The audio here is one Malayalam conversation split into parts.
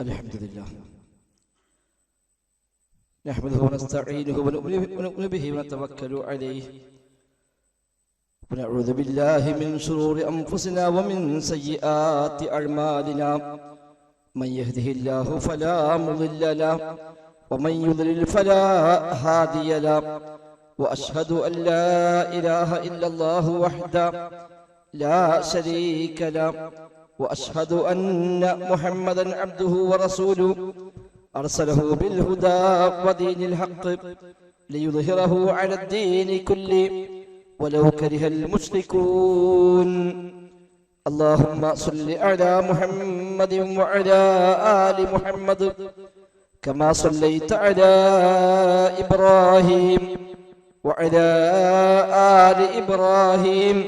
الحمد لله نحمده ونستعينه ونؤمن به ونتوكل عليه ونعوذ بالله من شرور أنفسنا ومن سيئات أعمالنا من يهده الله فلا مضل له ومن يضلل فلا هادي له وأشهد أن لا إله إلا الله وحده لا شريك له وأشهد أن محمدا عبده ورسوله أرسله بالهدى ودين الحق ليظهره على الدين كله ولو كره المشركون اللهم صل على محمد وعلى آل محمد كما صليت على إبراهيم وعلى آل إبراهيم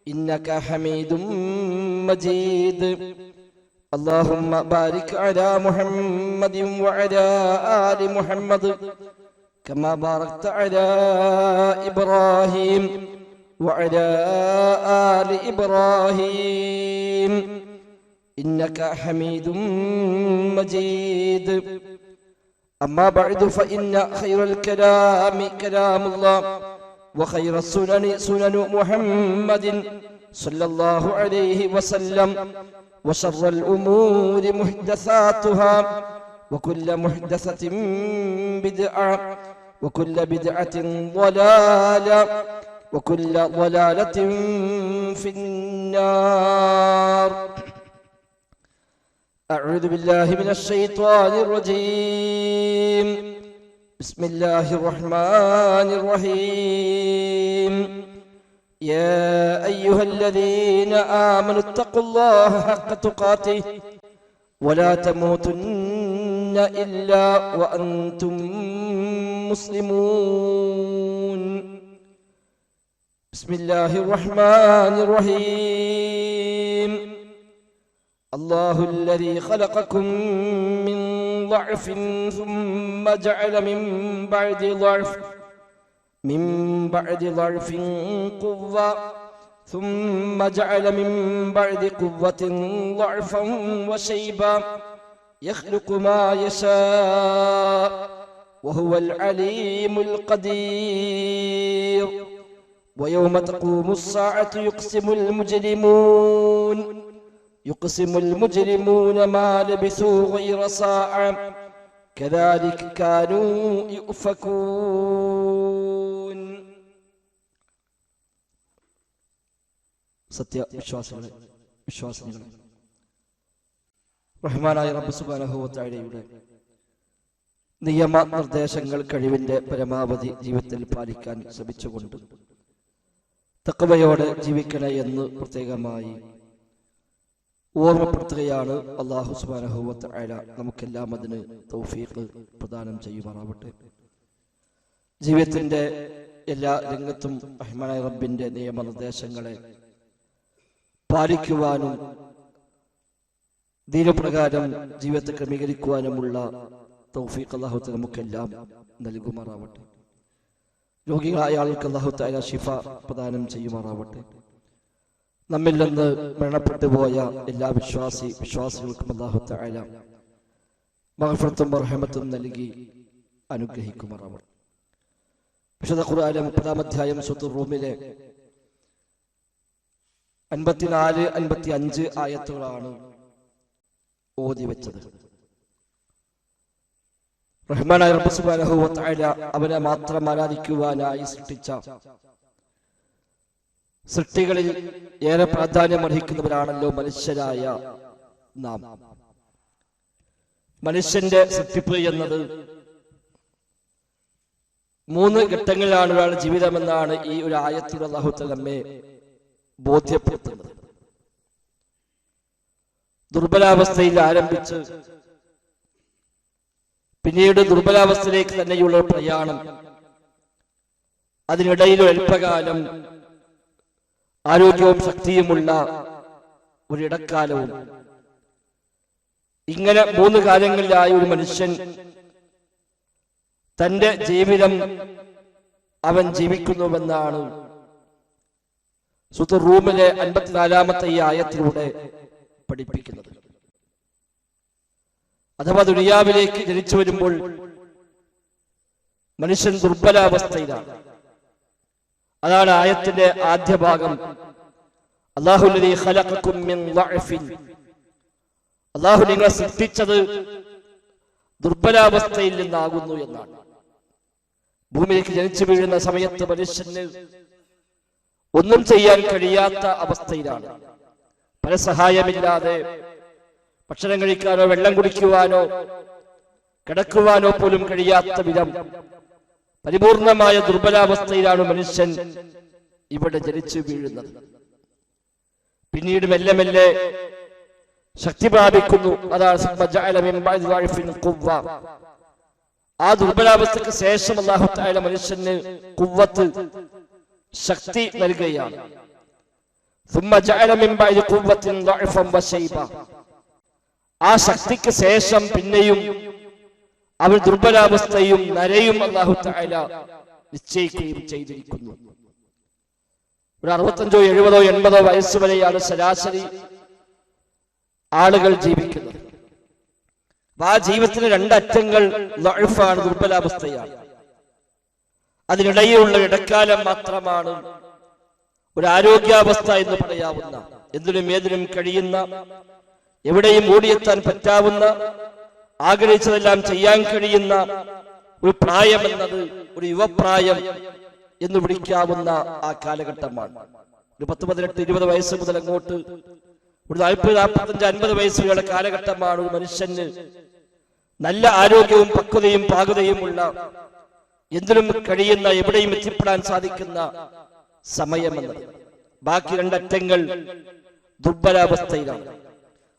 إنك حميد مجيد اللهم بارك على محمد وعلى آل محمد كما باركت على إبراهيم وعلى آل إبراهيم إنك حميد مجيد أما بعد فإن خير الكلام كلام الله وخير السنن سنن محمد صلى الله عليه وسلم وشر الأمور محدثاتها وكل محدثة بدعة وكل بدعة ضلالة وكل ضلالة في النار أعوذ بالله من الشيطان الرجيم بسم الله الرحمن الرحيم يا أيها الذين آمنوا اتقوا الله حق تقاته ولا تموتن إلا وأنتم مسلمون بسم الله الرحمن الرحيم الله الذي خلقكم من ضعف ثم جعل من بعد ضعف قوة ثم جعل من بعد قوة ضعفا وشيبا يخلق ما يشاء وهو العليم القدير ويوم تقوم الساعة يقسم المجرمون ما لبثوا غير ساعة كذلك كانوا يؤفكون വിശ്വാസികളെ റഹ്മാനായ റബ്ബ് സുബ്ഹാനഹു വ തആലയുടെ നിയമ നിർദ്ദേശങ്ങൾ കഴിവിന്റെ പരമാവധി ജീവിതത്തിൽ പാലിക്കാൻ ശ്രമിച്ചുകൊണ്ട് തഖ്വയോടെ ജീവിക്കണേ എന്ന് പ്രത്യേകമായി ഓർമ്മപ്പെടുത്തുകയാണ്. അല്ലാഹു സുബ്ഹാനഹു വ തആല നമുക്കെല്ലാം അതിന് തൗഫീഖ് പ്രദാനം ചെയ്യുമാറാവട്ടെ. ജീവിതത്തിന്റെ എല്ലാ രംഗത്തും റഹ്മാനായ റബ്ബിന്റെ നിയമനിർദ്ദേശങ്ങളെ പാലിക്കുവാനും ദീനപ്രകാരം ജീവിതത്തെ ക്രമീകരിക്കുവാനുമുള്ള തൗഫീഖ് അല്ലാഹു തആല നമുക്കെല്ലാം നൽകുമാറാവട്ടെ. രോഗികളായ ആൾക്ക് അല്ലാഹു തആല ശിഫ പ്രദാനം ചെയ്യുമാറാവട്ടെ. നമ്മിൽ നിന്ന് മരണപ്പെട്ടു പോയ എല്ലാ വിശ്വാസികൾക്കും അല്ലാഹു തആല മഗ്ഫിറത്തും റഹ്മത്തും നൽകി അനുഗ്രഹിക്കുമാറാവട്ടെ. വിശുദ്ധ ഖുർആനിലെ 30-ാം അധ്യായം സൂറത്തുർ റൂമിലെ 54-55 ആയത്തുകളാണ് ഓതി വെച്ചത്. റഹ്മാനായ റബ്ബ് സുബ്ഹാനഹു വ തആല അവനെ മാത്രം ആരാധിക്കുവാനായി സൃഷ്ടിച്ച സൃഷ്ടികളിൽ ഏറെ പ്രാധാന്യം അർഹിക്കുന്നവരാണല്ലോ മനുഷ്യരായ നാം. മനുഷ്യന്റെ സൃഷ്ടിപ്പ് എന്നത് 3 ഘട്ടങ്ങളിലാണ് ഒരാളുടെ ജീവിതമെന്നാണ് ഈ ഒരു ആയത്തിൽ അല്ലാഹു തആല നമ്മെ ബോധ്യപ്പെടുത്തുന്നത്. ദുർബലാവസ്ഥയിൽ ആരംഭിച്ച് പിന്നീട് ദുർബലാവസ്ഥയിലേക്ക് തന്നെയുള്ള പ്രയാണം, അതിനിടയിൽ അല്പകാലം ആരോഗ്യവും ശക്തിയുമുള്ള ഒരിടക്കാലവും, ഇങ്ങനെ 3 കാലങ്ങളിലായി ഒരു മനുഷ്യൻ തന്റെ ജീവിതം അവൻ ജീവിക്കുന്നുവെന്നാണ് സൂറത്തുർ റൂമിലെ 54-ാമത്തെ ഈ ആയത്തിലൂടെ പഠിപ്പിക്കുന്നത്. അഥവാ ദുനിയാവിലേക്ക് ജനിച്ചു വരുമ്പോൾ മനുഷ്യൻ ദുർബലാവസ്ഥയിലാണ്. അതാണ് ആയത്തിന്റെ ആദ്യ ഭാഗം. അല്ലാഹുല്ലദീ ഖലഖകും മിൻ ളഅഫിൻ, അല്ലാഹു നിങ്ങളെ സൃഷ്ടിച്ചത് ദുർബലാവസ്ഥയിൽ നിന്നാകുന്നു എന്നാണ്. ഭൂമിയിലേക്ക് ജനിച്ചു വീഴുന്ന സമയത്ത് മനുഷ്യന് ഒന്നും ചെയ്യാൻ കഴിയാത്ത അവസ്ഥയിലാണ്. പരസഹായമില്ലാതെ ഭക്ഷണം കഴിക്കാനോ വെള്ളം കുടിക്കുവാനോ കിടക്കുവാനോ പോലും കഴിയാത്ത വിധം പരിപൂർണമായ ദുർബലാവസ്ഥയിലാണ് മനുഷ്യൻ ഇവിടെ ജനിച്ചു വീഴുന്നത്. പിന്നീട് മെല്ലെ മെല്ലെ ശക്തി പ്രാപിക്കുന്നു. അതാണ് ആ ദുർബലാവസ്ഥക്ക് ശേഷം അല്ലാഹു തആല മനുഷ്യന് ഖുവ്വത്ത്, ശക്തി നൽകുകയാണ്. ആ ശക്തിക്ക് ശേഷം പിന്നെയും അവൻ ദുർബലാവസ്ഥയും നരയും അല്ലാഹു തആല നിശ്ചയിക്കുകയും ചെയ്തിരിക്കുന്നു. ഒരു 65, 70, 80 വയസ്സ് വരെയാണ് ശരാശരി ആളുകൾ ജീവിക്കുന്നത്. ആ ജീവിതത്തിന് രണ്ടറ്റങ്ങൾ ലഅഫാണ്, ദുർബലാവസ്ഥയാണ്. അതിനിടയിലുള്ള ഇടക്കാലം മാത്രമാണ് ഒരു ആരോഗ്യാവസ്ഥ എന്ന് പറയാവുന്ന, എന്തിനും ഏതിനും കഴിയുന്ന, എവിടെയും ഓടിയെത്താൻ പറ്റാവുന്ന, ആഗ്രഹിച്ചതെല്ലാം ചെയ്യാൻ കഴിയുന്ന ഒരു പ്രായം എന്നത് ഒരു യുവപ്രായം എന്ന് വിളിക്കാവുന്ന ആ കാലഘട്ടമാണ്. ഒരു 10, 18, 20 വയസ്സ് മുതൽ അങ്ങോട്ട് ഒരു 40, 45, 50 വയസ്സുകളുടെ കാലഘട്ടമാണ് ഒരു മനുഷ്യന് നല്ല ആരോഗ്യവും പക്വതയും പാകതയുമുള്ള, എന്തിനും കഴിയുന്ന, എവിടെയും എത്തിപ്പെടാൻ സാധിക്കുന്ന സമയമെന്നത്. ബാക്കി രണ്ടറ്റങ്ങൾ ദുർബലാവസ്ഥയിലാണ്.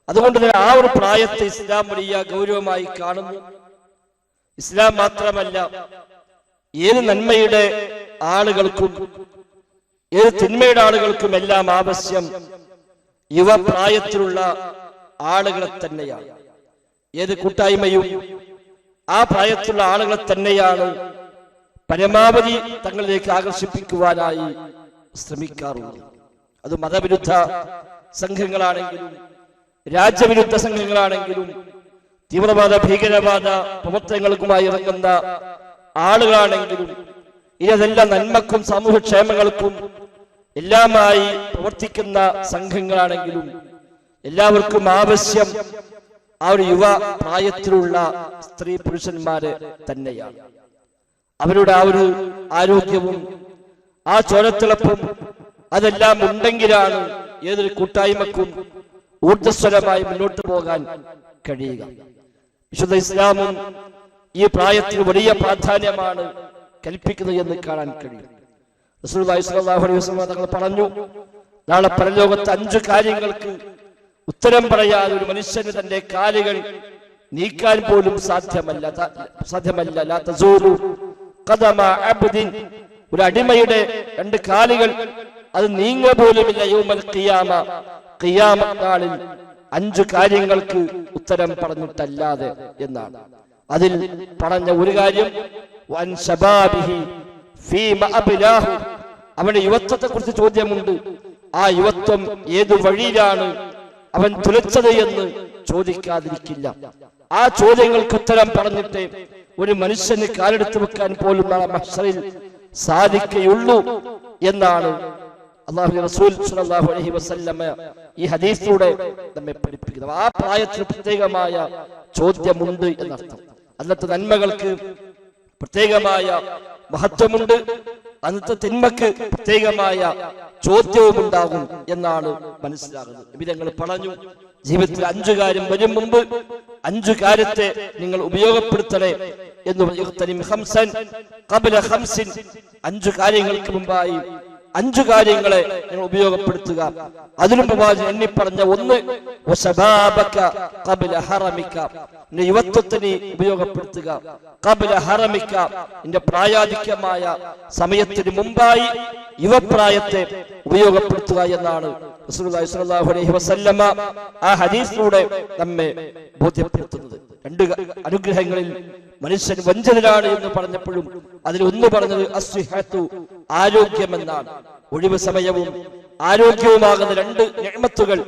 അതുകൊണ്ട് തന്നെ ആ ഒരു പ്രായത്തെ ഇസ്ലാം വലിയ ഗൗരവമായി കാണുന്നു. ഇസ്ലാം മാത്രമല്ല, ഏത് നന്മയുടെ ആളുകൾക്കും ഏത് തിന്മയുടെ ആളുകൾക്കും എല്ലാം ആവശ്യം യുവപ്രായത്തിലുള്ള ആളുകളെ തന്നെയാണ്. ഏത് കൂട്ടായ്മയും ആ പ്രായത്തിലുള്ള ആളുകളെ തന്നെയാണ് പരമാവധി തങ്ങളിലേക്ക് ആകർഷിപ്പിക്കുവാനായി ശ്രമിക്കാറുള്ളത്. അത് മതവിരുദ്ധ സംഘങ്ങളാണെങ്കിലും രാജ്യവിരുദ്ധ സംഘങ്ങളാണെങ്കിലും തീവ്രവാദ ഭീകരവാദ പ്രവർത്തനങ്ങൾക്കുമായി ഇറങ്ങുന്ന ആളുകളാണെങ്കിലും ഇതെല്ലാം നന്മക്കും സാമൂഹ്യക്ഷേമങ്ങൾക്കും എല്ലാമായി പ്രവർത്തിക്കുന്ന സംഘങ്ങളാണെങ്കിലും എല്ലാവർക്കും ആവശ്യം ആ ഒരു യുവ പ്രായത്തിലുള്ള സ്ത്രീ പുരുഷന്മാരെ തന്നെയാണ്. അവരുടെ ആ ഒരു ആരോഗ്യവും ആ ചോരത്തിളപ്പും അതെല്ലാം ഉണ്ടെങ്കിലാണ് ഏതൊരു കൂട്ടായ്മക്കും ഊർജ്ജസ്വലമായി മുന്നോട്ട് പോകാൻ കഴിയുക. വിശുദ്ധ ഇസ്ലാമും ഈ പ്രായത്തിന് വലിയ പ്രാധാന്യമാണ് കൽപ്പിക്കുന്നത് എന്ന് കാണാൻ കഴിയും. റസൂലുള്ളാഹി സ്വല്ലല്ലാഹു അലൈഹി വസല്ലം തങ്ങൾ പറഞ്ഞു, നാളെ പരലോകത്ത് 5 കാര്യങ്ങൾക്ക് ഉത്തരം പറയാതെ ഒരു മനുഷ്യന് തന്റെ കാലുകൾ നീക്കാൻ പോലും സാധ്യമല്ല. ലാ തസൂലു ഖദമ അബ്ദിൻ, ഒരു അടിമയുടെ 2 കാലുകൾ അത് നീങ്ങുക പോലുമില്ല യൗമൽ ഖിയാമ, ഖിയാമത്ത് നാളിൽ 5 കാര്യങ്ങൾക്ക് ഉത്തരം പറഞ്ഞിട്ടല്ലാതെ എന്നാണ്. അതിൽ പറഞ്ഞ ഒരു കാര്യം വൻ ശബാബിഹി ഫീമ അബ്ലാഹു, അവന്റെ യുവത്വത്തെ കുറിച്ച് ചോദ്യമുണ്ട്. ആ യുവത്വം ഏതു വഴിയിലാണ് അവൻ തുലച്ചത് എന്ന് ചോദിക്കാതിരിക്കില്ല. ആ ചോദ്യങ്ങൾക്ക് ഉത്തരം പറഞ്ഞിട്ട് ഒരു മനുഷ്യന് കാലെടുത്ത് വെക്കാൻ പോലും നാളെ മഹ്ശറിൽ സാധിക്കുകയുള്ളൂ എന്നാണ് അല്ലാഹുവിന്റെ റസൂൽ സ്വല്ലല്ലാഹു അലൈഹി വസല്ലമ ഈ ഹദീസിലൂടെ നമ്മെ പഠിപ്പിക്കുന്നത്. ആ പ്രായത്തിന് പ്രത്യേകമായ ചോദ്യമുണ്ട് എന്നർത്ഥം. അന്നത്തെ നന്മകൾക്ക് പ്രത്യേകമായ മഹത്വമുണ്ട്, അന്നത്തെ തിന്മക്ക് പ്രത്യേകമായ ചോദ്യവും ഉണ്ടാകും എന്നാണ് മനസ്സിലാകുന്നത്. നബിതങ്ങൾ പറഞ്ഞു, ജീവിതത്തിൽ 5 കാര്യം വരും മുമ്പ് 5 കാര്യത്തെ നിങ്ങൾ ഉപയോഗപ്പെടുത്തണേ എന്ന് പറഞ്ഞു. 5 കാര്യങ്ങൾക്ക് മുമ്പായി 5 കാര്യങ്ങളെ നിങ്ങൾ ഉപയോഗപ്പെടുത്തുക. അതിലും പ്രവാചകൻ എണ്ണി പറഞ്ഞ 1 നിന്റെ യുവത്വത്തിനെ ഉപയോഗപ്പെടുത്തുക. ഖബ്ല ഹറമിക, നിന്റെ പ്രായാധിക്യമായ സമയത്തിന് മുമ്പായി യുവപ്രായത്തെ ഉപയോഗപ്പെടുത്തുക എന്നാണ് റസൂലുള്ളാഹി സ്വല്ലല്ലാഹു അലൈഹി വസല്ലമ ആ ഹദീസിലൂടെ നമ്മെ ബോധ്യപ്പെടുത്തുന്നത്. 2 അനുഗ്രഹങ്ങളിൽ മനുഷ്യൻ വഞ്ചിതനാണ് എന്ന് പറഞ്ഞപ്പോഴും അതിൽ ഒന്ന് പറഞ്ഞത് അസ്വിഹത്തു, ആരോഗ്യമെന്നാണ്. ഒഴിവ് സമയവും ആരോഗ്യവുമാകുന്ന രണ്ട് നിഅ്മത്തുകൾ,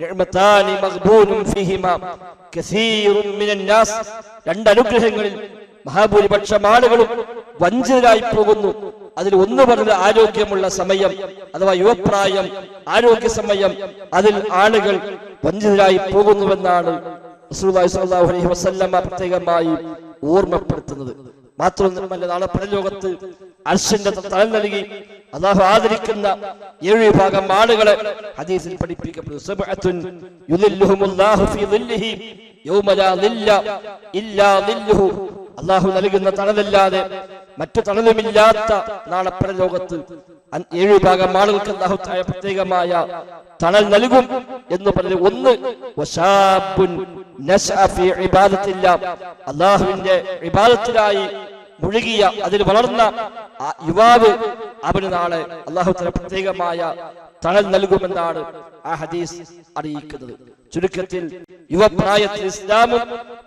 നിഅ്മതാനി മഗ്ബൂനും ഫീഹിമാ കസീറുൻ മിനൻ നാസ്, രണ്ട് അനുഗ്രഹങ്ങളിൽ മഹാഭൂരിപക്ഷം ആളുകളും വഞ്ചിതരായി പോകുന്നു. അതിൽ ഒന്ന് പറഞ്ഞ ആരോഗ്യമുള്ള സമയം അഥവാ യുവപ്രായം, ആരോഗ്യ സമയം, അതിൽ ആളുകൾ വഞ്ചിതരായി പോകുന്നുവെന്നാണ് റസൂലുള്ളാഹി സ്വല്ലല്ലാഹു അലൈഹി വസല്ലമ പ്രത്യേകമായി ഓർമ്മപ്പെടുത്തുന്നത്. മാത്രമല്ല, നാളെ പരലോകത്ത് അർശിന്റെ തണൽ നൽകി അല്ലാഹു ആദരിക്കുന്ന 7 വിഭാഗം ആളുകളെ ഹദീസിൽ പഠിപ്പിക്കപ്പെടുന്നു. സബഅത്തുൻ യുദില്ലുഹുമുല്ലാഹു ഫീ ദില്ലിഹി യൗമ ലാ ദില്ല ഇല്ലാ ദില്ലുഹു, അല്ലാഹു നൽകുന്ന തണലല്ലാതെ മറ്റു തണലുമില്ലാത്ത നാളെ പരലോകത്ത് 7 വിഭാഗം ആളുകൾക്ക് അല്ലാഹു തആല പ്രത്യേകമായ തണൽ നൽകും എന്ന് പറഞ്ഞു. ഒന്ന് വശാബുൻ നശഅ ഫീ ഇബാദത്തില്ലാ, അല്ലാഹുവിന്റെ ഇബാദത്തിലായി മുഴുകിയ അതിൽ വളർന്ന യുവാവ്, അവന് നാളെ അല്ലാഹു തആല പ്രത്യേകമായ തണൽ നൽകുമെന്നാണ് ആ ഹദീസ് അറിയിക്കുന്നത്. ചുരുക്കത്തിൽ യുവപ്രായത്തിൽ ഇസ്ലാമും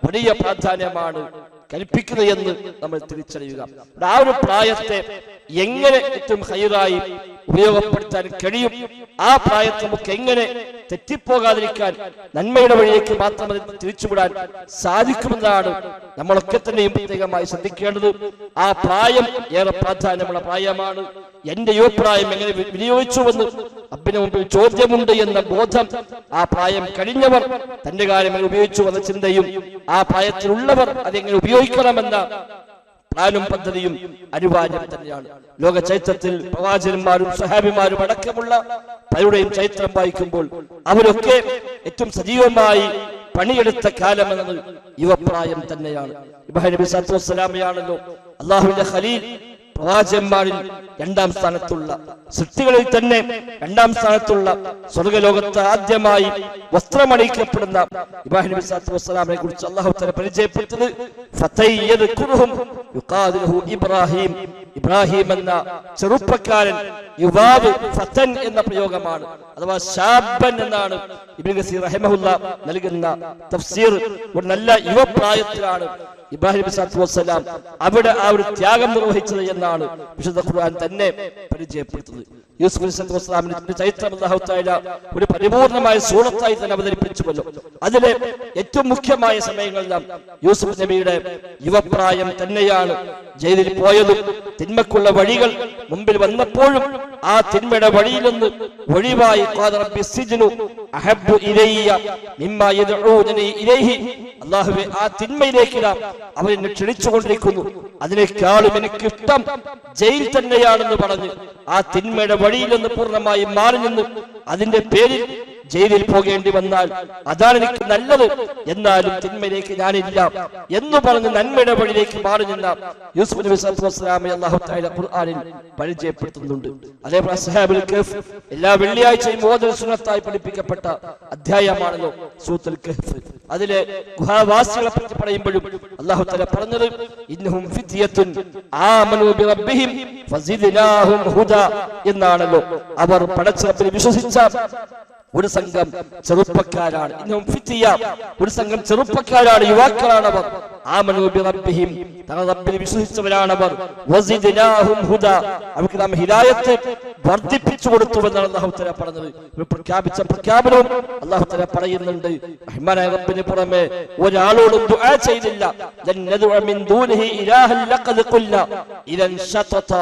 വലിയ പ്രാധാന്യമാണ് കൽപ്പിക്കുന്നത് എന്ന് നമ്മൾ തിരിച്ചറിയുക. ആ ഒരു പ്രായത്തെ എങ്ങനെ ഏറ്റവും ഹൈറായി ഉപയോഗപ്പെടുത്താൻ കഴിയും, ആ പ്രായത്തെ നമുക്ക് എങ്ങനെ തെറ്റിപ്പോകാതിരിക്കാൻ നന്മയുടെ വഴിയിലേക്ക് മാത്രം തിരിച്ചുവിടാൻ സാധിക്കുമെന്നാണ് നമ്മളൊക്കെ തന്നെയും പ്രത്യേകമായി ശ്രദ്ധിക്കേണ്ടത്. ആ പ്രായം ഏറെ പ്രാധാന്യമുള്ള പ്രായമാണ്. എന്റെ യുവപ്രായം എങ്ങനെ വിനിയോഗിച്ചുവെന്ന് അബ്ബിന് മുമ്പിൽ ചോദ്യമുണ്ട് എന്ന ബോധം ആ പ്രായം കഴിഞ്ഞവർ തന്റെ കാര്യം ഉപയോഗിച്ചു എന്ന ചിന്തയും, ആ പ്രായത്തിലുള്ളവർ അതെങ്ങനെ ഉപയോഗിക്കണമെന്ന പ്ലാനും പദ്ധതിയും അനിവാര്യം തന്നെയാണ്. ലോക ചരിത്രത്തിൽ പ്രവാചകന്മാരും സഹാബിമാരും അടക്കമുള്ള പലരുടെയും ചരിത്രം വായിക്കുമ്പോൾ അവരൊക്കെ ഏറ്റവും സജീവമായി പണിയെടുത്ത കാലം എന്നത് യുവപ്രായം തന്നെയാണ്. ഇബ്രാഹിം നബി സല്ലല്ലാഹു അലൈഹി വസല്ലമയാണല്ലോ അല്ലാഹുവിന്റെ ഖലീൽ, പ്രവാചകന്മാരിൽ 2ാം സ്ഥാനത്തുള്ള, സൃഷ്ടികളിൽ തന്നെ 2ാം സ്ഥാനത്തുള്ള, സ്വർഗ്ഗലോകത്ത് ആദ്യമായി വസ്ത്രമണിയിക്കപ്പെടുന്ന ഇബ്രാഹിം നബി സല്ലല്ലാഹു അലൈഹി വസല്ലമയെ കുറിച്ച് അല്ലാഹു തആല പരിചയപ്പെടുത്തുന്നത് ഫതയ്യദ്കുറുഹും യുഖാദിലുഹു ഇബ്രാഹിം, ഇബ്രാഹിം എന്ന ചെറുപ്പക്കാരൻ, യുവാവ്, ഫതൻ എന്ന പ്രയോഗമാണ്, അഥവാ ശാബൻ എന്നാണ് ഇബ്നു കസീർ റഹിമഹുല്ലാ നൽകുന്ന തഫ്സീർ. ഒരു നല്ല യുവപ്രായത്തിലാണ് ഇബ്രാഹിം നബി സല്ലല്ലാഹു അലൈഹി വസല്ലം അവിടെ ആ ഒരു ത്യാഗം നിർവഹിച്ചത് എന്നാണ് വിശുദ്ധ ഖുർആൻ തന്നെ പരിചയപ്പെടുത്തുന്നത്. യൂസുഫ് നബി സല്ലല്ലാഹു അലൈഹി വസല്ലമിന്റെ ചരിത്രം അല്ലാഹു തആല ഒരു പരിപൂർണമായ സൂറത്തായി തന്നെ അവതരിപ്പിച്ചുവല്ലോ. അതിലെ ഏറ്റവും മുഖ്യമായ സമയങ്ങളെല്ലാം യൂസുഫ് നബിയുടെ യുവപ്രായം തന്നെയാണ്. ജയിലിൽ പോയതും തിന്മക്കുള്ള വഴികൾ മുമ്പിൽ വന്നപ്പോഴും ആ തിന്മയുടെ വഴിയിൽ നിന്ന് ഒഴിവായി ഖാല റബ്ബി സിജ്നു അഹബ്ബു ഇലയ്യ മിമ്മാ യദ്ഊനനി ഇലൈഹി, അല്ലാഹുവേ ആ തിന്മയിലേക്ക് അവരെന്നെ ക്ഷണിച്ചുകൊണ്ടിരിക്കുന്നു, അതിനേക്കാളും എനിക്കിഷ്ടം ജയിൽ തന്നെയാണെന്ന് പറഞ്ഞ് ആ തിന്മയുടെ വഴിയിൽ നിന്ന് പൂർണ്ണമായി മാറി നിന്ന് അതിന്റെ പേരിൽ ജയിലിൽ പോകേണ്ടി വന്നാൽ അതാണ് എനിക്ക് നല്ലത്, എന്നാലും തിന്മയിലേക്ക് ഞാനില്ല എന്ന് പറഞ്ഞ് നന്മയുടെ വഴിയിലേക്ക് മാറി നിന്ന യൂസുഫ് നബി സല്ലല്ലാഹു അലൈഹി വസല്ലമയെ അല്ലാഹു തആല ഖുർആനിൽ പരിചയപ്പെടുത്തുന്നുണ്ട്. അതേപോലെ അസ്ഹാബുൽ കഹ്ഫ് എല്ലാ വെള്ളിയാഴ്ചയും ഓതൽ സുന്നത്തായി പഠിപ്പിക്കപ്പെട്ട അധ്യായമാണല്ലോ സൂറത്തുൽ കഹ്ഫ്. അതിലെ ഗുഹാവാസികളെ പറ്റി പറയുമ്പോഴും അല്ലാഹു തആല പറഞ്ഞത് ഇന്നഹും ഫിത്യത്തുൻ ആമനൂ ബിറബ്ബിഹിം ഫസിദ്നാഹും ഹുദാ എന്നാണല്ലോ. അവർ പടച്ച റബ്ബിൽ വിശ്വസിച്ച ഒരു സംഘം ചെറുപ്പക്കാരാണ്. ഇന്നഹും ഫിത്യ, ഒരു സംഘം ചെറുപ്പക്കാരാണ്, യുവാക്കളാണവർ. ആമനൂ ബിറബ്ബിഹിം, തങ്ങളുടെ റബ്ബിൽ വിശ്വസിച്ചവരാണവർ. വസിദ്നാഹും ഹുദാ, അവർക്ക് നാം ഹിദായത്ത് വർദ്ധിപ്പിച്ചു കൊടുത്തുവെന്നാണ് അല്ലാഹു തആല പറഞ്ഞത്. പ്രഖ്യാപിച്ച പ്രഖ്യാപനവും അല്ലാഹു തആല പറയുന്നുണ്ട്. റഹ്മാനായ റബ്ബിന് പുറമെ ഒരാളോടും ദുആ ചെയ്തില്ല. ലൻ നദ്ഉ മിൻ ദൂനിഹി ഇലാഹൻ ലഖദ് ഖുൽനാ ഇദൻ ശതത,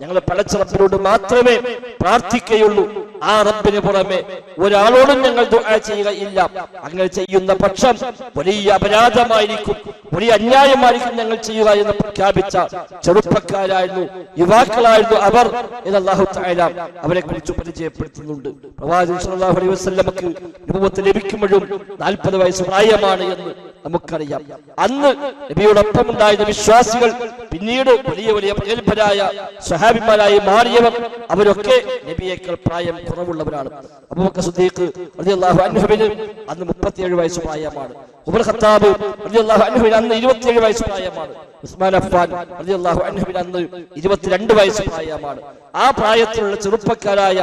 ഞങ്ങൾ പടച്ച റബ്ബിനോട് മാത്രമേ പ്രാർത്ഥിക്കുകയുള്ളൂ, ആ റബ്ബിന് പുറമെ ഒരാളോടും ഞങ്ങൾ ദുആ ചെയ്യുകയില്ല. അങ്ങനെ ചെയ്യുന്ന പക്ഷം വലിയ അപരാധമായിരിക്കും, വലിയ അന്യായമായിരിക്കും ഞങ്ങൾ ചെയ്യുക എന്ന് പ്രഖ്യാപിച്ച ചെറുപ്പക്കാരായിരുന്നു, യുവാക്കളായിരുന്നു അവർ എന്ന് അല്ലാഹു തആല അവരെ കുറിച്ച് പരിചയപ്പെടുത്തുന്നുണ്ട്. പ്രവാചകൻ സല്ലല്ലാഹു അലൈഹി വസല്ലമക്ക് നബുവത്ത് ലഭിക്കുമ്പോഴും 40 വയസ്സ് പ്രായമാണ് എന്ന് നമുക്കറിയാം. അന്ന് നബിയോടൊപ്പം ഉണ്ടായിരുന്ന വിശ്വാസികൾ പിന്നീട് വലിയ വലിയ പ്രഗത്ഭരായ സ്വഹാബിമാരായി മാറിയവർ അവരൊക്കെ നബിയേക്കാൾ പ്രായം കുറവുള്ളവരാണ്. അബൂബക്കർ സിദ്ദീഖ് റളിയല്ലാഹു അൻഹുവിന് അന്ന് 37 വയസ്സ് പ്രായമാണ്. ഉമർ ഖത്താബ് റളിയല്ലാഹു അൻഹുവിന് അന്ന് 27 വയസ്സ് പ്രായമാണ്. ഉസ്മാൻ അഫ്ഫാൻ റളിയല്ലാഹു അൻഹുവിന് അന്ന് 22 വയസ്സ് പ്രായമാണ്. ആ പ്രായത്തിലുള്ള ചെറുപ്പക്കാരായ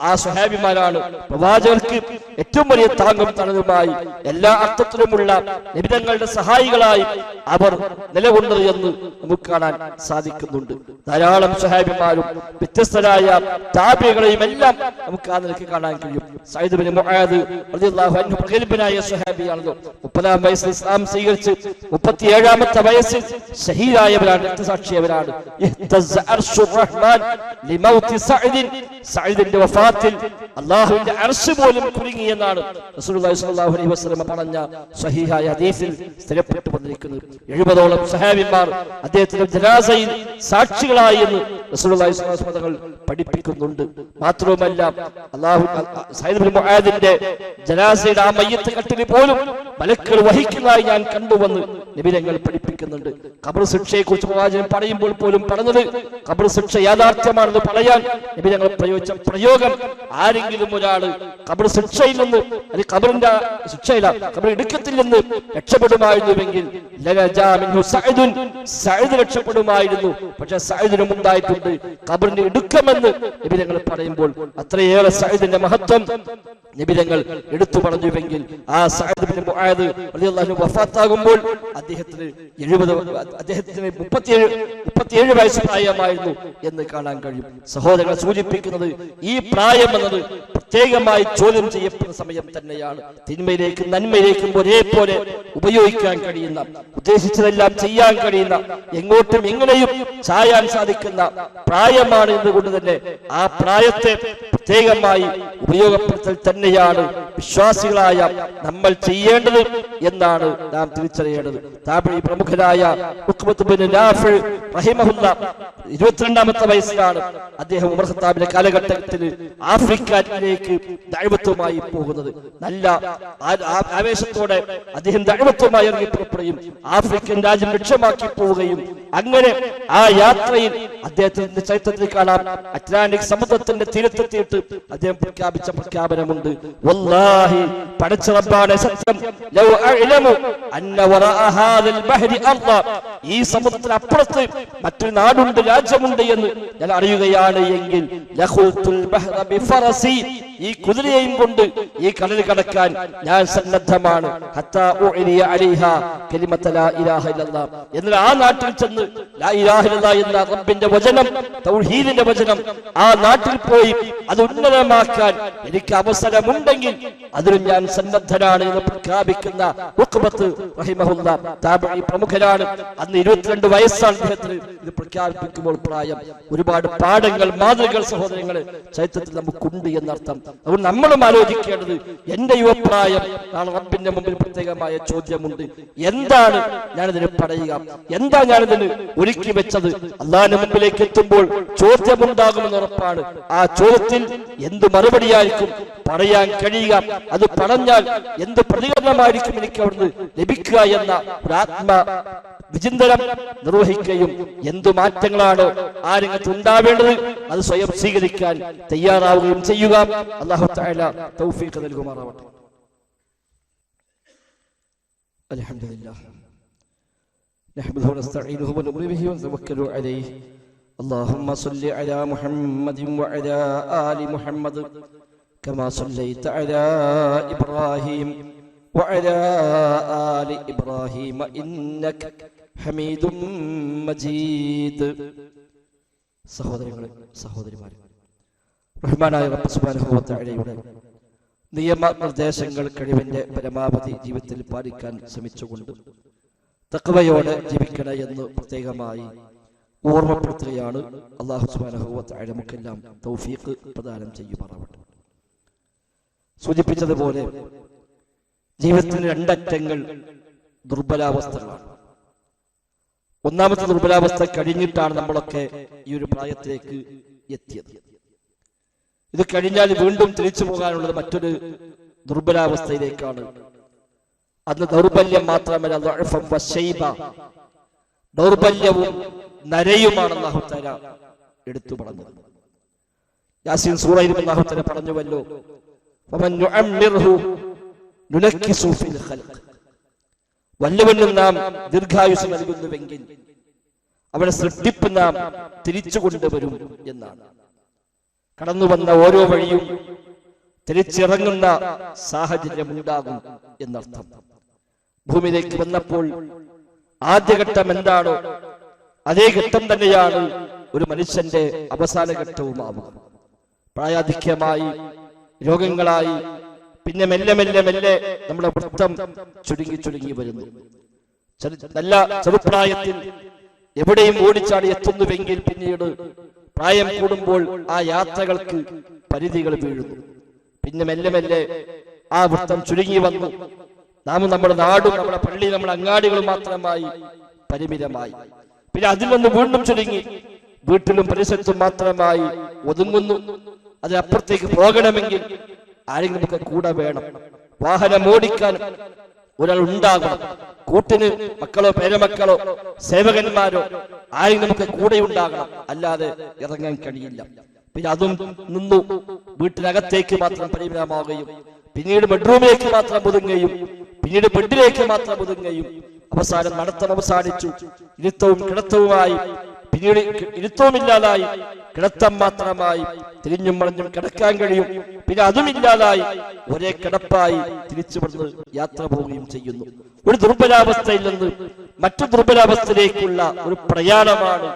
ആ സ്വഹാബിമാരാണ് പ്രവാചകർക്ക് ഏറ്റവും വലിയ താങ്ങും തണലുമായി എല്ലാ അർത്ഥത്തിലുമുള്ള നിബിധങ്ങളുടെ സഹായികളായി അവർ നിലകൊണ്ടത് എന്ന് നമുക്ക് കാണാൻ സാധിക്കുന്നുണ്ട്. ധാരാളം സ്വഹാബിമാരും വ്യത്യസ്തരായ താബിഈകളെയും എല്ലാം നമുക്ക് ആ നിലയ്ക്ക് കാണാൻ കഴിയും. സഈദ് ഇബ്നു മുആദ് റളിയല്ലാഹു അൻഹു പ്രഗൽഭനായ സ്വഹാബിയാണല്ലോ. 30-ാം വയസ്സിൽ ഇസ്ലാം സ്വീകരിച്ച് 37-ാമത്തെ വയസ്സിൽ ഷഹീദായവരാണ്, രക്തസാക്ഷിയവരാണ്. ഇഹ്തസ്സ അർശുർ റഹ്മാൻ ലിമൗതി സഈദ്, സഈദിന്റെ വഫാത്തിൽ അല്ലാഹുവിന്റെ അർശ് പോലും കുലുങ്ങി എന്നാണ് റസൂലുള്ളാഹി സ്വല്ലല്ലാഹു അലൈഹി വസല്ലം പറഞ്ഞ സ്വഹീഹായ ഹദീസിൽ സ്ഥിരപ്പെട്ടു വന്നിരിക്കുന്നത്. 70ഓളം സ്വഹാബിമാർ അദ്ദേഹത്തിന്റെ ജനാസയിൽ സാക്ഷികളായി എന്ന് റസൂലുള്ളാഹി സ്വല്ലല്ലാഹു അലൈഹി വസല്ലം പഠിപ്പിക്കുന്നുണ്ട്. മാത്രവുമല്ല സഈദ് ഇബ്നു മുആദിന്റെ ജനാസയുടെ ആ മയ്യത്ത് കട്ടിൽ പോലും മലക്കുകൾ വഹിക്കുന്നതായി ഞാൻ കണ്ടുവന്ന് നബി തങ്ങൾ പഠിപ്പിക്കുന്നുണ്ട്. ഖബർ ശിക്ഷയെ കുറിച്ച് പ്രവാചകൻ പറയുമ്പോൾ പോലും പറഞ്ഞത് ഖബർ ശിക്ഷ യാഥാർത്ഥ്യമാണെന്ന് പറയാൻ നബി തങ്ങൾ പ്രയോഗിച്ച പ്രയോഗം, ആരെങ്കിലും ഒരാൾ ഖബർ ശിക്ഷയിൽ നിന്ന് അല്ലെങ്കിൽ ഖബറിന്റെ ശിക്ഷയില്ല ഖബർ ഇടുക്കത്തിൽ നിന്ന് രക്ഷപ്പെടുമായിരുന്നുവെങ്കിൽ സഈദ് രക്ഷപ്പെടുമായിരുന്നു. പക്ഷെ സഈദിനും ഉണ്ടായിട്ടുണ്ട് ഖബറിന്റെ ഇടുക്കമെന്ന് നബി തങ്ങൾ പറയുമ്പോൾ അത്രയേറെ സഈദിന്റെ മഹത്വം നബി തങ്ങൾ എടുത്തു പറഞ്ഞുവെങ്കിൽ ആ സഈദ് ഇബ്നു മുആദ് റളിയല്ലാഹു അൻഹു വഫാത്താകുമ്പോൾ അദ്ദേഹത്തിന് 37 വയസ്സ് പ്രായമായിരുന്നു എന്ന് കാണാൻ കഴിയും. സഹോദരങ്ങൾ സൂചിപ്പിക്കുന്നത് ഈ പ്രായം എന്നത് പ്രത്യേകമായി ചോദ്യം ചെയ്യപ്പെടുന്ന സമയം തന്നെയാണ്. തിന്മയിലേക്കും നന്മയിലേക്കും ഒരേപോലെ ഉപയോഗിക്കാൻ കഴിയുന്ന, ഉദ്ദേശിച്ചതെല്ലാം ചെയ്യാൻ കഴിയുന്ന, എങ്ങോട്ടും എങ്ങനെയും ചായാൻ സാധിക്കുന്ന പ്രായമാണ് എന്നുകൊണ്ട് തന്നെ ആ പ്രായത്തെ പ്രത്യേകമായി ഉപയോഗപ്പെടുത്തൽ തന്നെയാണ് വിശ്വാസികളായ നമ്മൾ ചെയ്യേണ്ടത് എന്നാണ് നാം തിരിച്ചറിയേണ്ടത്. താബഈ പ്രമുഖനായ ഉഖ്ബത്ത് ബിൻ നാഫിഅ് റഹിമഹുല്ല 22-ാമത്തെ വയസ്സിലാണ് അദ്ദേഹം ഉമർ ഖത്താബിന്റെ കാലഘട്ടത്തിൽ ആഫ്രിക്കയിലേക്ക് ദഅവത്തുമായി പോകുന്നത്. നല്ല ആവേശത്തോടെ അദ്ദേഹം ദഅവത്തുമായി ഇറങ്ങി പുറപ്പെടുകയും ആഫ്രിക്കൻ രാജ്യം ലക്ഷ്യമാക്കി പോവുകയും അങ്ങനെ ആ യാത്രയിൽ അദ്ദേഹത്തിന്റെ ചരിത്രത്തിൽ കാണാം, അറ്റ്ലാന്റിക് സമുദ്രത്തിന്റെ തീരത്തെത്തിയിട്ട് അദ്ദേഹം പ്രഖ്യാപിച്ച പ്രഖ്യാപനമുണ്ട്, വല്ലാഹി പടച്ച റബ്ബാണ് സത്യം, ലൗ അഅലമു അന്ന വറഅ ഹാദൽ ബഹരി അർള, ഈ സമുദ്രത്തിന് അപ്പുറത്ത് മറ്റൊരു നാടുണ്ട്, രാജ്യമുണ്ട് എന്ന് ഞാൻ അറിയുകയാണ് എങ്കിൽ ലഖുൽതുൽ ബഹ്റ ബിഫറസി, ഈ കുതിരയെയും കൊണ്ട് ഈ കടൽ കടക്കാൻ ഞാൻ സന്നദ്ധമാണ്. ഹത്താ ഉഅലിയ അലൈഹാ കലിമത ലാ ഇലാഹ ഇല്ലല്ലാഹ്, എന്നാൽ ആ നാട്ടിൽ ചെന്ന് ലാ ഇലാഹ ഇല്ലല്ലാഹ് എന്ന റബ്ബിന്റെ വചനം, തൗഹീദിന്റെ വചനം ആ നാട്ടിൽ പോയി അത് ഉന്നതമാക്കാൻ എനിക്ക് അവസരമുണ്ടെങ്കിൽ അതിനും ഞാൻ സന്നദ്ധനാണ് എന്ന് പ്രഖ്യാപിക്കുന്ന ഉഖ്ബത്ത് റഹിമഹുല്ലാ താബഈ പ്രമുഖനാണ്. അന്ന് 22 വയസ്സാണ് അദ്ദേഹത്തിന് ഇത് പ്രഖ്യാപിക്കുമ്പോൾ പ്രായം. ഒരുപാട് പാഠങ്ങൾ, മാതൃകകൾ സഹോദരങ്ങളെ ചരിത്രത്തിൽ നമുക്കുണ്ട് എന്നർത്ഥം. അതുകൊണ്ട് നമ്മളും ആലോചിക്കേണ്ടത്, എന്റെ യുവപ്രായം നാളെ റബ്ബിന്റെ മുമ്പിൽ പ്രത്യേകമായ ചോദ്യമുണ്ട്. എന്താണ് ഞാനിതിന് പറയുക, എന്താ ഞാനിതിന് ഒരുക്കി വെച്ചത്? അള്ളാഹിന്റെ മുമ്പിലേക്ക് എത്തുമ്പോൾ ചോദ്യമുണ്ടാകുമെന്ന് ഉറപ്പാണ്. ആ ചോദ്യത്തിൽ എന്ത് മറുപടിയായിരിക്കും പറയാൻ കഴിയുക, അത് പറഞ്ഞാൽ എന്ത് പ്രതികരണമായിരിക്കും എനിക്ക് അവിടുന്ന് ലഭിക്കുക എന്ന ഒരു ആത്മ വിചിന്തനം നിർവഹിക്കുകയും എന്തു മാറ്റങ്ങളാണോ ആ രംഗത്ത് ഉണ്ടാവേണ്ടത് അത് സ്വയം സ്വീകരിക്കാൻ തയ്യാറാവുകയും ചെയ്യുക. അല്ലാഹു തആല തൗഫീഖ് നൽകുമാറാവട്ടെ. അൽഹംദുലില്ലാഹ് നഹ്മദുഹു വനസ്തഈനുഹു വനുഅ്മിനു ബിഹി വനതവക്കലു അലൈഹി. اللهم صل على محمد وعلى آل محمد كما صليت على إبراهيم وعلى آل إبراهيم إنك حميد مجيد. സഹോദരങ്ങളെ, സഹോദരിമാരെ, റഹ്മാനായ റബ്ബ് സുബ്ഹാനഹു വ തആലയുടെ നിയമനിർദ്ദേശങ്ങൾ കഴിവിന്റെ പരമാവധി ജീവിതത്തിൽ പാലിക്കാൻ ശ്രമിച്ചുകൊണ്ട് തഖ്വയോടെ ജീവിക്കണം എന്ന് പ്രത്യേകമായി ഓർമ്മപ്പെടുത്തുകയാണ്. അല്ലാഹു സുബ്ഹാനഹു വ തആല നമുക്കെല്ലാം തൗഫീഖ് പ്രദാനം ചെയ്യുമാറാവട്ടെ. സൂചിപ്പിച്ചതുപോലെ ജീവിതത്തിന് രണ്ടറ്റങ്ങൾ ദുർബലാവസ്ഥകളാണ്. ഒന്നാമത്തെ ദുർബലാവസ്ഥ കഴിഞ്ഞിട്ടാണ് നമ്മളൊക്കെ ഈ ഒരു പ്രായത്തിലേക്ക് എത്തിയത്. ഇത് കഴിഞ്ഞാൽ വീണ്ടും തിരിച്ചു പോകാനുള്ളത് മറ്റൊരു ദുർബലാവസ്ഥയിലേക്കാണ്. അന്ന് ദൗർബല്യം മാത്രമല്ല, ദൗർബല്യവും നരയുമാണ് അല്ലാഹു തആല എടുത്തു പറഞ്ഞത്. യാസീൻ സൂറയിൽ അല്ലാഹു തആല പറഞ്ഞുവല്ലോ, ഫമൻ നുഅമ്മിർഹു നുനക്കിസു ഫിൽ ഖൽഖ്, വല്ലവനും നാം ദീർഘായുസ് നൽകുന്നുവെങ്കിൽ അവനെ സൃഷ്ടിപ്പ് നാം തിരിച്ചു കൊണ്ടുവരും എന്നാണ്. കടന്നു വന്ന ഓരോ വഴിയും തിരിച്ചിറങ്ങുന്ന സാഹചര്യം ഉണ്ടാകും എന്നർത്ഥം. ഭൂമിയിലേക്ക് വന്നപ്പോൾ ആദ്യഘട്ടം എന്താണോ അതേ ഘട്ടം തന്നെയാണ് ഒരു മനുഷ്യന്റെ അവസാന ഘട്ടവുമാവുക. പ്രായാധിക്യമായി, രോഗങ്ങളായി, പിന്നെ മെല്ലെ മെല്ലെ മെല്ലെ നമ്മുടെ വൃത്തം ചുരുങ്ങി വരുന്നു. നല്ല ചെറുപ്രായത്തിൽ എവിടെയും ഓടിച്ചാടി എത്തുന്നുവെങ്കിൽ പിന്നീട് പ്രായം കൂടുമ്പോൾ ആ യാത്രകൾക്ക് പരിധികൾ വീഴുന്നു. പിന്നെ മെല്ലെ മെല്ലെ ആ വൃത്തം ചുരുങ്ങി വന്നു. നാം നമ്മുടെ നാടും നമ്മുടെ പള്ളി, നമ്മുടെ അങ്ങാടികളും മാത്രമായി പരിമിതമായി. പിന്നെ അതിൽ നിന്ന് വീണ്ടും ചുരുങ്ങി വീട്ടിലും പരിസരത്തും മാത്രമായി ഒതുങ്ങുന്നു. അതിനപ്പുറത്തേക്ക് പോകണമെങ്കിൽ ആരെങ്കിലും നമുക്ക് കൂടെ വേണം. വാഹനം ഓടിക്കാൻ ഒരാൾ ഉണ്ടാകണം. കൂട്ടിന് മക്കളോ പേരമക്കളോ സേവകന്മാരോ ആരെങ്കിലും നമുക്ക് കൂടെ ഉണ്ടാകണം. അല്ലാതെ ഇറങ്ങാൻ കഴിയില്ല. പിന്നെ അതും നിന്നു. വീട്ടിനകത്തേക്ക് മാത്രം പരിമിതമാവുകയും പിന്നീട് ബെഡ്റൂമിലേക്ക് മാത്രം ഒതുങ്ങുകയും പിന്നീട് ബെഡിലേക്ക് മാത്രം ഒതുങ്ങുകയും അവസാനം നടത്തം അവസാനിച്ചു. ഇരുത്തവും കിടത്തവുമായി, പിന്നീട് ഇരുത്തവുമില്ലാതായി കിടത്തം മാത്രമായി തിരിഞ്ഞും മറിഞ്ഞും കിടക്കാൻ കഴിയും. പിന്നെ അതുമില്ലാതായി ഒരേ കിടപ്പായി തിരിച്ചു വന്ന് യാത്ര പോവുകയും ചെയ്യുന്നു. ഒരു ദുർബലാവസ്ഥയിൽ നിന്ന് മറ്റു ദുർബലാവസ്ഥയിലേക്കുള്ള ഒരു പ്രയാണമാണ്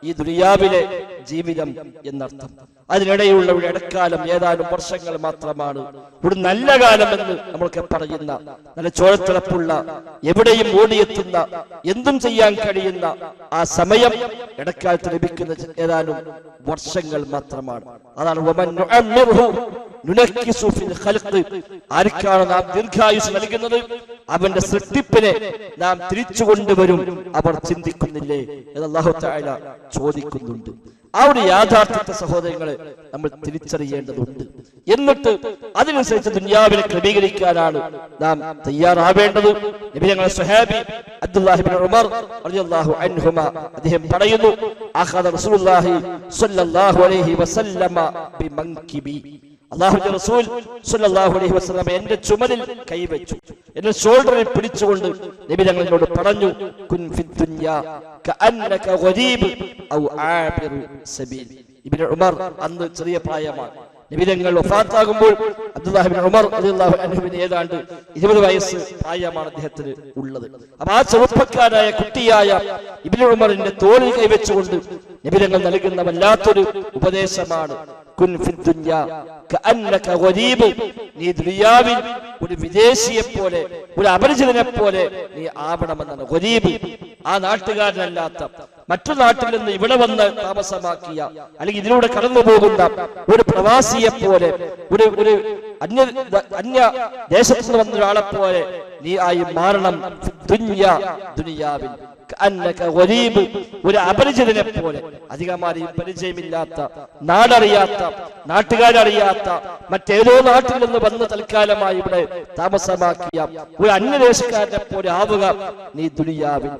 ഈ ദുനിയാവിലെ ജീവിതം എന്നർത്ഥം. അതിനിടയിലുള്ള ഒരു ഇടക്കാലം ഏതാനും വർഷങ്ങൾ മാത്രമാണ് ഒരു നല്ല കാലം എന്ന് നമ്മൾക്ക് പറയുന്ന, നല്ല ചോരത്തിളപ്പുള്ള, എവിടെയും ഓടിയെത്തുന്ന, എന്തും ചെയ്യാൻ കഴിയുന്ന ആ സമയം ഇടക്കാലത്ത് ലഭിക്കുന്ന ഏതാനും വർഷങ്ങൾ മാത്രമാണ്. അതാണ് ആർക്കാണ് നാം ദീർഘായുസ് നൽകുന്നത്, അവന്റെ സൃഷ്ടിപ്പിനെ നാം തിരിച്ചു കൊണ്ടുവരും. അവർ ചിന്തിക്കുന്നില്ലേ എന്ന് അല്ലാഹു തആല ചോദിക്കുന്നുണ്ട്. ആ ഒരു യാഥാർത്ഥ്യത്തെ സഹോദരങ്ങളെ നമ്മൾ തിരിച്ചറിയേണ്ടതുണ്ട്. എന്നിട്ട് അതിനനുസരിച്ച് ദുനിയാവിനെ ക്രമീകരിക്കാനാണ് നാം തയ്യാറാവേണ്ടത്. നബി ഞങ്ങളുടെ സ്വഹാബി അബ്ദുല്ലാഹി ഇബ്നു ഉമർ റളിയല്ലാഹു അൻഹുമ അദ്ദേഹം പറയുന്നു, അഖദ റസൂലുള്ളാഹി സ്വല്ലല്ലാഹു അലൈഹി വസല്ലമ ബിമൻകിബി. അല്ലാഹുവിന്റെ റസൂൽ സ്വല്ലല്ലാഹു അലൈഹി വസല്ലം എന്റെ ചുമലിൽ കൈവച്ചു, എന്റെ ഷോൾഡറിൽ പിടിച്ചുകൊണ്ട് നബി ഞങ്ങളോട് പറഞ്ഞു, കുൻ ഫിദ്ദുനിയ കഅന്നക ഗരീബ് ഔ ആബിറു സബീൽ. ഇബ്നു ഉമർ അന്ന് ചെറിയ പ്രായമാണ്. നബി ഞങ്ങൾ വഫാത്താകുമ്പോൾ അബ്ദുല്ലാഹി ഇബ്നു ഉമർ റളിയല്ലാഹു അൻഹുവിന് ഏതാണ്ട് 20 വയസ്സ് പ്രായമാണ് അദ്ദേഹത്തിന് ഉള്ളത്. അപ്പോൾ ആ ചെറുപ്പക്കാരായ കുട്ടിയായ ഇബ്നു ഉമറിന്റെ തോളിൽ കൈവച്ചുകൊണ്ട് നബി ഞങ്ങൾ നൽകുന്ന വല്ലാത്തൊരു ഉപദേശമാണ്, കുൻ ഫിദ്ദുനിയ കഅന്നക ഗരീബ്. നീ ദുനിയാവിൽ ഒരു വിദേശിയെ പോലെ, ഒരു അപരിചിതനെ പോലെ നീ ആവണമെന്നാണ്. ഗരീബ് ആ നാട്ടുകാരനല്ലാത്ത, മറ്റു നാട്ടിൽ നിന്ന് ഇവിടെ വന്ന് താമസമാക്കിയ അല്ലെങ്കിൽ ഇതിലൂടെ കടന്നു പോകുന്ന ഒരു പ്രവാസിയെ പോലെ, ഒരു അന്യ ദേശത്തു നിന്ന് വന്ന ഒരാളെ പോലെ നീ ആയി മാറണം. ദുനിയാവിൽ ഒരു അപരിചിതനെ പോലെ, അധികമാരെയും പരിചയമില്ലാത്ത, നാടറിയാത്ത, നാട്ടുകാരറിയാത്ത, മറ്റേതോ നാട്ടിൽ നിന്ന് വന്ന് തൽക്കാലമായി ഇവിടെ താമസമാക്കിയ ഒരു അന്യദേശക്കാരനെ പോലെ ആവുക നീ ദുനിയാവിൽ.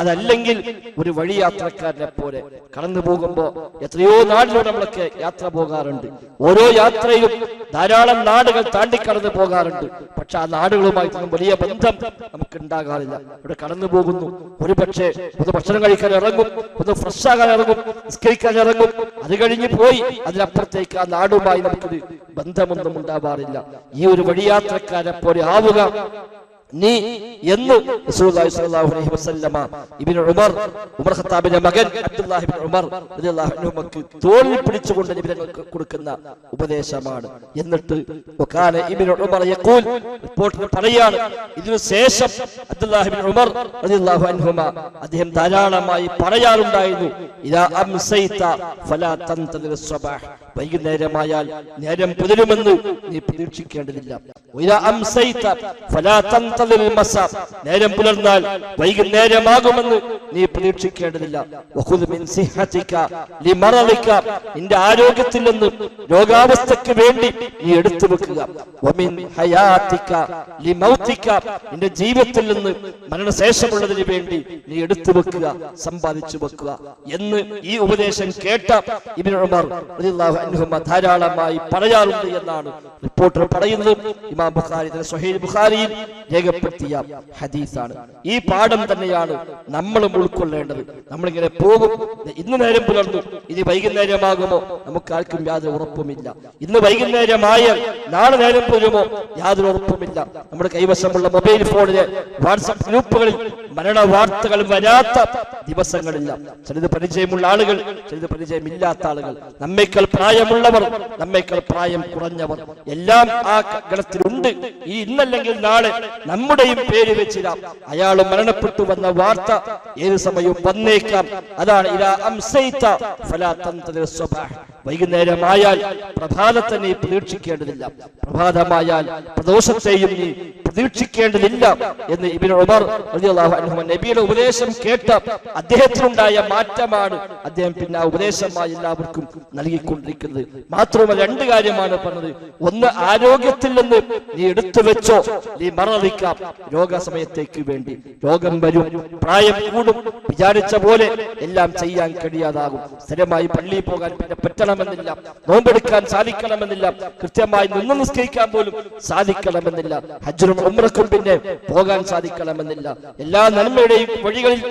അതല്ലെങ്കിൽ ഒരു വഴിയാത്രക്കാരനെ പോലെ കടന്നു പോകുമ്പോ എത്രയോ നാടിലൂടെ നമ്മളൊക്കെ യാത്ര പോകാറുണ്ട്. ഓരോ യാത്രയിലും ധാരാളം നാടുകൾ താണ്ടിക്കടന്നു പോകാറുണ്ട്. പക്ഷെ ആ നാടുകളുമായി വലിയ ബന്ധം നമുക്ക് ഉണ്ടാകാറില്ല. ഇവിടെ കടന്നു പോകുന്നു, ഒരു പക്ഷേ ഒന്ന് ഭക്ഷണം കഴിക്കാൻ ഇറങ്ങും, ഒന്ന് ഫ്രഷ് ആകാൻ ഇറങ്ങും, നിസ്കരിക്കാൻ ഇറങ്ങും, അത് കഴിഞ്ഞ് പോയി അതിനപ്പുറത്തേക്ക് ആ നാടുമായി നമുക്കൊരു ബന്ധമൊന്നും ഉണ്ടാവാറില്ല. ഈ ഒരു വഴിയാത്രക്കാരെ പോലെ ആവുക നീ എന്ന് റസൂലുള്ളാഹി സ്വല്ലല്ലാഹു അലൈഹി വസല്ലമ ഇബ്നു ഉമർ ഖത്താബിന്റെ മകൻ അബ്ദുല്ലാഹി ഇബ്നു ഉമർ റളിയല്ലാഹു അൻഹുമക്ക് തോളിൽ പിടിച്ചുകൊണ്ട് നബി തങ്ങൾക്ക് കൊടുക്കുന്ന ഉപദേശമാണ്. എന്നിട്ട് വകാന ഇബ്നു ഉമർ യഖൂൽ, റിപ്പോർട്ടിൽ പറയാണ്, ഇതിനു ശേഷം അബ്ദുല്ലാഹി ഇബ്നു ഉമർ റളിയല്ലാഹു അൻഹുമ അദ്ദേഹം ധാരാളമായി പറയാറുണ്ടായിരുന്നു, ഇദാ അംസൈത ഫലാ തന്തദിർ സ്വബാഹ്. വൈകുന്നേരമായാൽ നേരം പുലരുമെന്ന് നീ പ്രതീക്ഷിക്കേണ്ടതില്ല. ഇദാ അംസൈത ഫലാ തന്തദിർ മസാ. നേരം പുലർന്നാൽ വൈകുന്നേരമാകുമെന്ന് നീ പ്രതീക്ഷിക്കേണ്ടതില്ല. വഖുദ് മിൻ സിഹ്ഹതിക ലിമറദിക. നിന്റെ ആരോഗ്യത്തിൽ നിന്ന് രോഗാവസ്ഥയ്ക്ക് വേണ്ടി നീ എടുത്തു വെക്കുക. വമിൻ ഹയാതിക ലിമൗതിക. നിന്റെ ജീവിതത്തിൽ നിന്ന് മരണശേഷമുള്ളതിന് വേണ്ടി നീ എടുത്തു വെക്കുക, സമ്പാദിച്ചു വെക്കുക എന്ന് ഈ ഉപദേശം കേട്ട ഇബ്നു ഉമർ റളിയല്ലാഹു അൻഹുമ ധാരാളമായി പറയാറുണ്ട് എന്നാണ് റിപ്പോർട്ടർ പറയുന്നത്. ഇമാം ബുഖാരി സ്വഹീഹ് ബുഖാരിയിൽ രേഖപ്പെടുത്തിയ ഹദീസാണ്. ഈ പാഠം തന്നെയാണ് നമ്മളും ഉൾക്കൊള്ളേണ്ടത്. നമ്മളിങ്ങനെ പോകും, ഇന്ന് നേരം പുലർന്നു, ഇനി വൈകുന്നേരമാകുമോ നമുക്ക് ആർക്കും യാതൊരു ഉറപ്പുമില്ല. ഇന്ന് വൈകുന്നേരമായാൽ നാളെ നേരം പുലരുമോ യാതൊരു ഉറപ്പുമില്ല. നമ്മുടെ കൈവശമുള്ള മൊബൈൽ ഫോണിലെ വാട്സ്ആപ്പ് ഗ്രൂപ്പുകളിൽ മരണവാർത്തകൾ വരാത്ത ദിവസങ്ങളില്ല. ചിലത് പരിചയമുള്ള ആളുകൾ, ചിലത് പരിചയമില്ലാത്ത ആളുകൾ, നമ്മേക്കാൾ പ്രായമുള്ളവർ, നമ്മേക്കാൾ പ്രായം കുറഞ്ഞവർ, എല്ലാം ആ ഗണത്തിലുണ്ട്. ഈ ഇന്നല്ലെങ്കിൽ നാളെ നമ്മുടെയും പേര് വെച്ചിരാം. അയാൾ മരണപ്പെട്ടു വന്ന വാർത്ത ഏത് സമയവും വന്നേക്കാം. അതാണ് ഇലാ അംസൈത ഫലാ തന്തദിർ സ്വബാഹ്. വൈകുന്നേരമായാൽ പ്രഭാതത്തെ നീ പ്രതീക്ഷിക്കേണ്ടതില്ല, പ്രഭാതമായാൽ പ്രദോഷത്തെയും നീ പ്രതീക്ഷിക്കേണ്ടതില്ല എന്ന് ഇബ്നു ഉമർ റളിയല്ലാഹു അൻഹു നബിയുടെ ഉപദേശം കേട്ട് അദ്ദേഹത്തിനുണ്ടായ മാറ്റമാണ് അദ്ദേഹം പിന്നെ ആ ഉപദേശമായി എല്ലാവർക്കും നൽകിക്കൊണ്ടിരിക്കുന്നത്. മാത്രമല്ല, രണ്ട് കാര്യമാണ് പറഞ്ഞത്. ഒന്ന്, ആരോഗ്യത്തിൽ നിന്ന് നീ എടുത്തു വെച്ചോ, നീ മറവിക്കാം രോഗസമയത്തേക്ക് വേണ്ടി. രോഗം വരും, പ്രായം കൂടും, വിചാരിച്ച പോലെ എല്ലാം ചെയ്യാൻ കഴിയാതാകും. സ്ഥിരമായി പള്ളിയിൽ പോകാൻ പിന്നെ പറ്റണമെന്നില്ല, നോമ്പെടുക്കാൻ സാധിക്കണമെന്നില്ല, കൃത്യമായി നിന്ന് നിസ്കരിക്കാൻ പോലും സാധിക്കണമെന്നില്ല, ഹജ്ജിനും ഉംറക്കും പിന്നെ പോകാൻ സാധിക്കണമെന്നില്ല, എല്ലാ നന്മയുടെയും വഴികളിൽ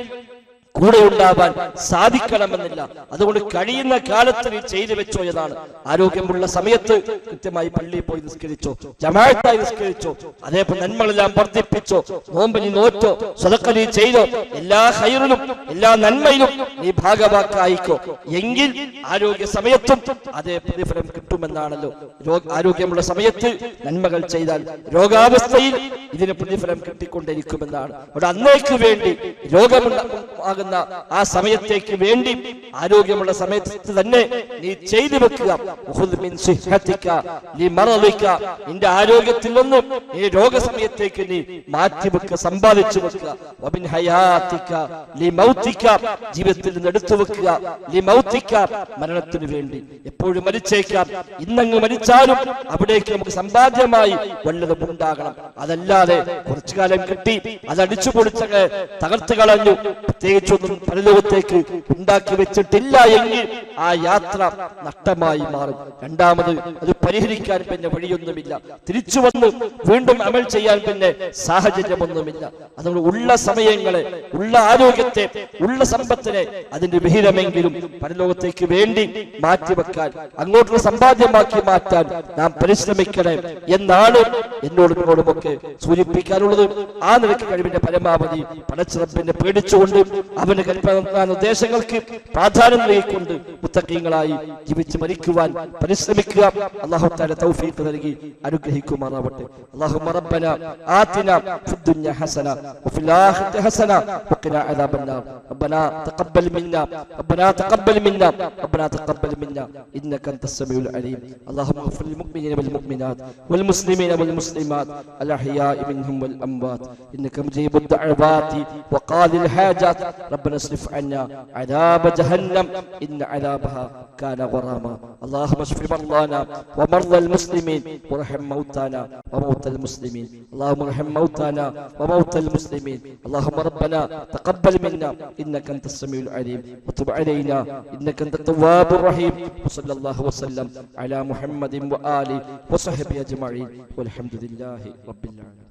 കൂടെ ഉണ്ടാവാൻ സാധിക്കണമെന്നില്ല. അതുകൊണ്ട് കഴിയുന്ന കാലത്ത് നീ ചെയ്തു വെച്ചോ എന്നാണ്. ആരോഗ്യമുള്ള സമയത്ത് കൃത്യമായി പള്ളിയിൽ പോയി നിസ്കരിച്ചോ, ജമാഅത്തായി നിസ്കരിച്ചോ, അതേപോലെ നന്മകളെല്ലാം വർദ്ധിപ്പിച്ചോ, നോമ്പ് നീ നോറ്റോ, സദഖ നീ ചെയ്തോ, എല്ലാ ഖൈറിലും എല്ലാ നന്മയിലും നീ ഭാഗവാക്കായിക്കോ. എങ്കിൽ ആരോഗ്യ സമയത്തും അതേ പ്രതിഫലം കിട്ടുമെന്നാണല്ലോ. ആരോഗ്യമുള്ള സമയത്ത് നന്മകൾ ചെയ്താൽ രോഗാവസ്ഥയിൽ ഇതിന് പ്രതിഫലം കിട്ടിക്കൊണ്ടിരിക്കുമെന്നാണ്. അവിടെ അന്നേക്ക് വേണ്ടി രോഗമുണ്ടാകുന്ന ആ സമയത്തേക്ക് വേണ്ടി ആരോഗ്യമുള്ള സമയത്ത് തന്നെ നീ ചെയ്തു വെക്കുക. നിന്റെ ആരോഗ്യത്തിൽ നിന്നും ഈ രോഗസമയത്തേക്ക് നീ മാറ്റിവെക്കുക, സമ്പാദിച്ചു വെക്കുക. ജീവിതത്തിൽ നിന്ന് എടുത്തു വെക്കുക. മരണത്തിന് വേണ്ടി എപ്പോഴും മരിച്ചേക്കാം. ഇന്നങ്ങ് മരിച്ചാലും അവിടേക്ക് നമുക്ക് സമ്പാദ്യമായി വല്ലതും ഉണ്ടാകണം. അതല്ലാതെ കുറച്ചു കാലം കിട്ടി അതടിച്ചു പൊളിച്ചങ്ങ് തകർത്ത് കളഞ്ഞു, പ്രത്യേകിച്ചൊന്നും പരലോകത്തേക്ക് ഉണ്ടാക്കി വെച്ചിട്ടില്ല എങ്കിൽ ആ യാത്ര നഷ്ടമായി മാറും. രണ്ടാമത് അത് പരിഹരിക്കാൻ പിന്നെ വഴിയൊന്നുമില്ല. തിരിച്ചു വന്ന് വീണ്ടും അമൽ ചെയ്യാൻ പിന്നെ സാഹചര്യമൊന്നുമില്ല. അതുകൊണ്ട് ഉള്ള സമയങ്ങളെ, ഉള്ള ആരോഗ്യത്തെ, ഉള്ള സമ്പത്തിനെ അതിന്റെ വിഹിതമെങ്കിലും പരലോകത്തേക്ക് വേണ്ടി മാറ്റിവെക്കാൻ, അങ്ങോട്ടുള്ള സമ്പാദ്യമാക്കി മാറ്റാൻ നാം പരിശ്രമിക്കണേ എന്നാണ് എന്നോടും നിങ്ങളോടുമൊക്കെ സൂചിപ്പിക്കാനുള്ളത്. ആ നിലയ്ക്ക് കഴിവിന്റെ പരമാവധി പടച്ചിറപ്പിനെ പേടിച്ചുകൊണ്ട് അവന്റെ കൽപ്പന നിർദ്ദേശങ്ങൾക്ക് പ്രാധാന്യം നൽകിക്കൊണ്ട് മുത്തഖീങ്ങളായി ജീവിച്ച് മരിക്കുവാൻ പരിശ്രമിക്കുക. അല്ലാഹു തആല തൗഫീഖ് നൽകി അനുഗ്രഹിക്കുമാറാവട്ടെ. അല്ലാഹുമ്മ റബ്ബന ആതിന ഫിദ്ദുനിയ ഹസന വഫിൽ ആഖിറതി ഹസന വഖിനാ അദാബന്നാർ. റബ്ബനാ തഖബ്ബൽ മിന്നാ റബ്ബനാ തഖബ്ബൽ മിന്നാ റബ്ബനാ തഖബ്ബൽ മിന്നാ ഇന്നക അൻതസ് സമീഉൽ അലീം. അല്ലാഹുമ്മ ഗ്ഫിർ ലിൽ മുഅ്മിനീന വൽ മുഅ്മിനാത് വൽ മുസ്ലിമീന വൽ മുസ്ലിമാത് അൽ അഹ്യാഇ മിൻഹും വൽ അംവാത് ഇന്നക മുജീബുദ് ദഅവാതി വഖാദിൽ ഹാജാത്. ربنا اصرف عنا عذاب جهنم إن عذابها كان غراما. اللهم اشف مرضانا ومرضى المسلمين وارحم موتانا وموتى المسلمين. اللهم ارحم موتانا وموتى المسلمين. اللهم ربنا تقبل منا إنك أنت السميع العليم وتب علينا إنك أنت التواب الرحيم. وصلى الله وسلم على محمد وآله وصحبه أجمعين والحمد لله رب العالمين.